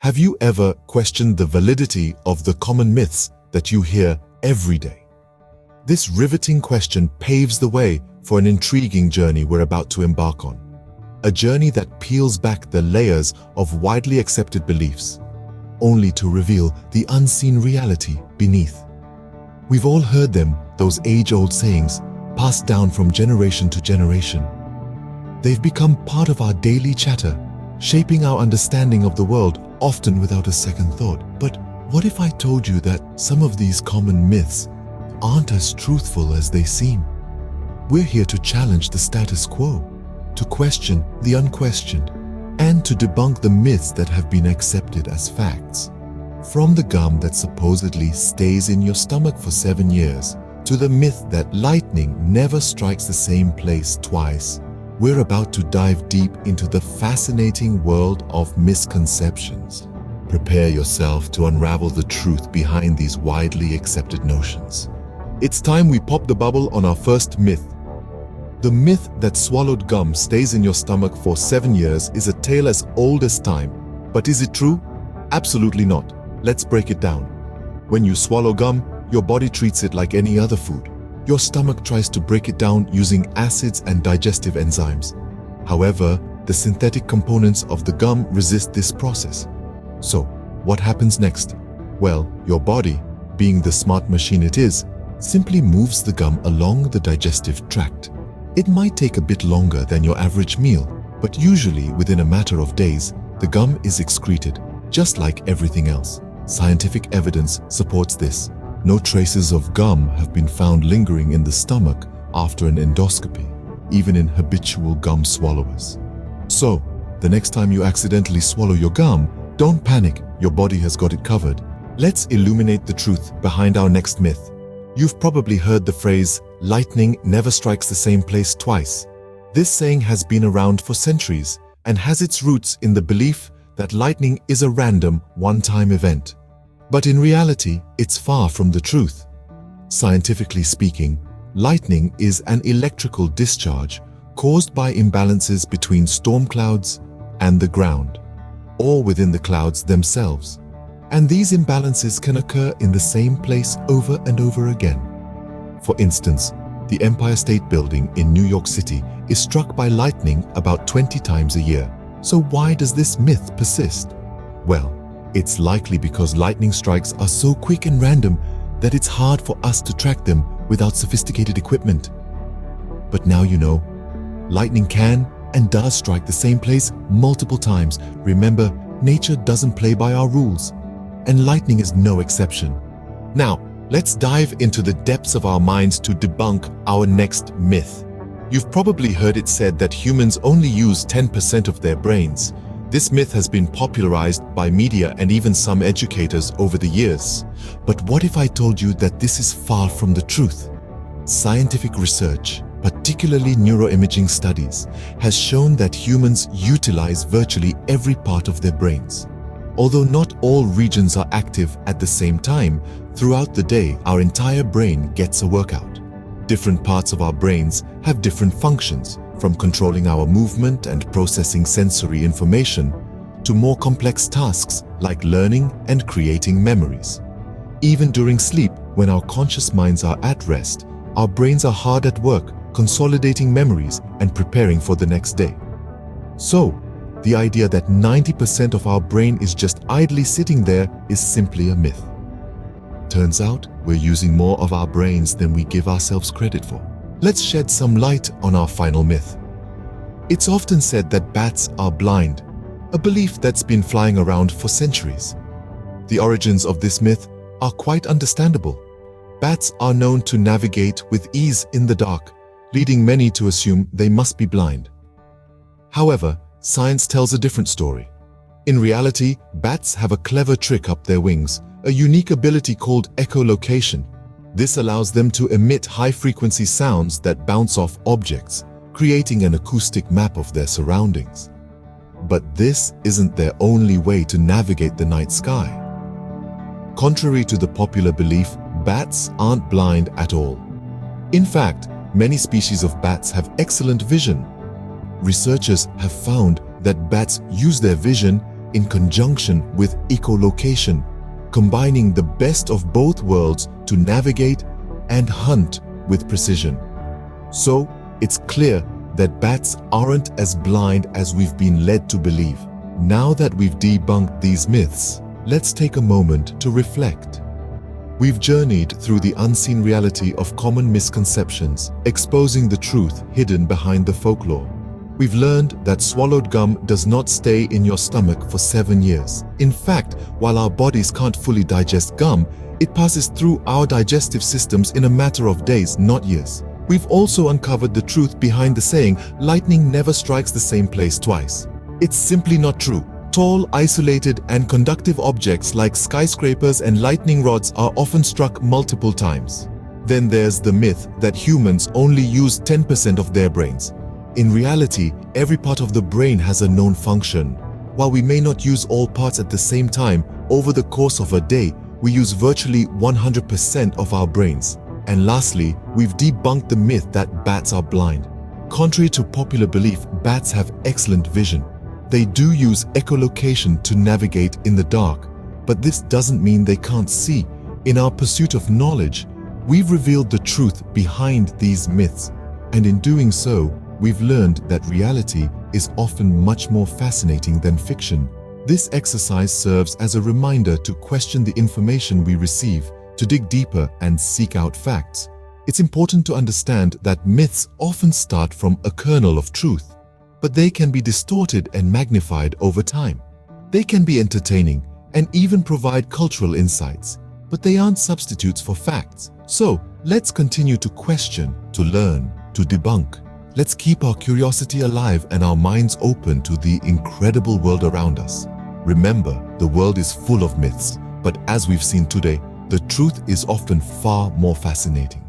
Have you ever questioned the validity of the common myths that you hear every day? This riveting question paves the way for an intriguing journey we're about to embark on. A journey that peels back the layers of widely accepted beliefs, only to reveal the unseen reality beneath. We've all heard them, those age-old sayings, passed down from generation to generation. They've become part of our daily chatter, shaping our understanding of the world, often without a second thought. But what if I told you that some of these common myths aren't as truthful as they seem? We're here to challenge the status quo, to question the unquestioned, and to debunk the myths that have been accepted as facts. From the gum that supposedly stays in your stomach for 7 years, to the myth that lightning never strikes the same place twice, we're about to dive deep into the fascinating world of misconceptions. Prepare yourself to unravel the truth behind these widely accepted notions. It's time we pop the bubble on our first myth. The myth that swallowed gum stays in your stomach for 7 years is a tale as old as time. But is it true? Absolutely not. Let's break it down. When you swallow gum, your body treats it like any other food. Your stomach tries to break it down using acids and digestive enzymes. However, the synthetic components of the gum resist this process. So, what happens next? Well, your body, being the smart machine it is, simply moves the gum along the digestive tract. It might take a bit longer than your average meal, but usually within a matter of days, the gum is excreted, just like everything else. Scientific evidence supports this. No traces of gum have been found lingering in the stomach after an endoscopy, even in habitual gum swallowers. So, the next time you accidentally swallow your gum, don't panic, your body has got it covered. Let's illuminate the truth behind our next myth. You've probably heard the phrase, lightning never strikes the same place twice. This saying has been around for centuries and has its roots in the belief that lightning is a random, one-time event. But in reality, it's far from the truth. Scientifically speaking, lightning is an electrical discharge caused by imbalances between storm clouds and the ground, or within the clouds themselves. And these imbalances can occur in the same place over and over again. For instance, the Empire State Building in New York City is struck by lightning about 20 times a year. So why does this myth persist? Well, it's likely because lightning strikes are so quick and random that it's hard for us to track them without sophisticated equipment. But now you know, lightning can and does strike the same place multiple times. Remember, nature doesn't play by our rules, and lightning is no exception. Now, let's dive into the depths of our minds to debunk our next myth. You've probably heard it said that humans only use 10% of their brains. This myth has been popularized by media and even some educators over the years. But what if I told you that this is far from the truth? Scientific research, particularly neuroimaging studies, has shown that humans utilize virtually every part of their brains. Although not all regions are active at the same time, throughout the day our entire brain gets a workout. Different parts of our brains have different functions, from controlling our movement and processing sensory information to more complex tasks like learning and creating memories. Even during sleep, when our conscious minds are at rest, our brains are hard at work, consolidating memories and preparing for the next day. So, the idea that 90% of our brain is just idly sitting there is simply a myth. Turns out, we're using more of our brains than we give ourselves credit for. Let's shed some light on our final myth. It's often said that bats are blind, a belief that's been flying around for centuries. The origins of this myth are quite understandable. Bats are known to navigate with ease in the dark, leading many to assume they must be blind. However, science tells a different story. In reality, bats have a clever trick up their wings, a unique ability called echolocation. This allows them to emit high-frequency sounds that bounce off objects, creating an acoustic map of their surroundings. But this isn't their only way to navigate the night sky. Contrary to the popular belief, bats aren't blind at all. In fact, many species of bats have excellent vision. Researchers have found that bats use their vision in conjunction with echolocation, combining the best of both worlds to navigate and hunt with precision. So, it's clear that bats aren't as blind as we've been led to believe. Now that we've debunked these myths, let's take a moment to reflect. We've journeyed through the unseen reality of common misconceptions, exposing the truth hidden behind the folklore. We've learned that swallowed gum does not stay in your stomach for 7 years. In fact, while our bodies can't fully digest gum, it passes through our digestive systems in a matter of days, not years. We've also uncovered the truth behind the saying, lightning never strikes the same place twice. It's simply not true. Tall, isolated, and conductive objects like skyscrapers and lightning rods are often struck multiple times. Then there's the myth that humans only use 10% of their brains. In reality, every part of the brain has a known function. While we may not use all parts at the same time, over the course of a day, we use virtually 100% of our brains. And lastly, we've debunked the myth that bats are blind. Contrary to popular belief, bats have excellent vision. They do use echolocation to navigate in the dark, but this doesn't mean they can't see. In our pursuit of knowledge, we've revealed the truth behind these myths, and in doing so, we've learned that reality is often much more fascinating than fiction. This exercise serves as a reminder to question the information we receive, to dig deeper and seek out facts. It's important to understand that myths often start from a kernel of truth, but they can be distorted and magnified over time. They can be entertaining and even provide cultural insights, but they aren't substitutes for facts. So, let's continue to question, to learn, to debunk. Let's keep our curiosity alive and our minds open to the incredible world around us. Remember, the world is full of myths, but as we've seen today, the truth is often far more fascinating.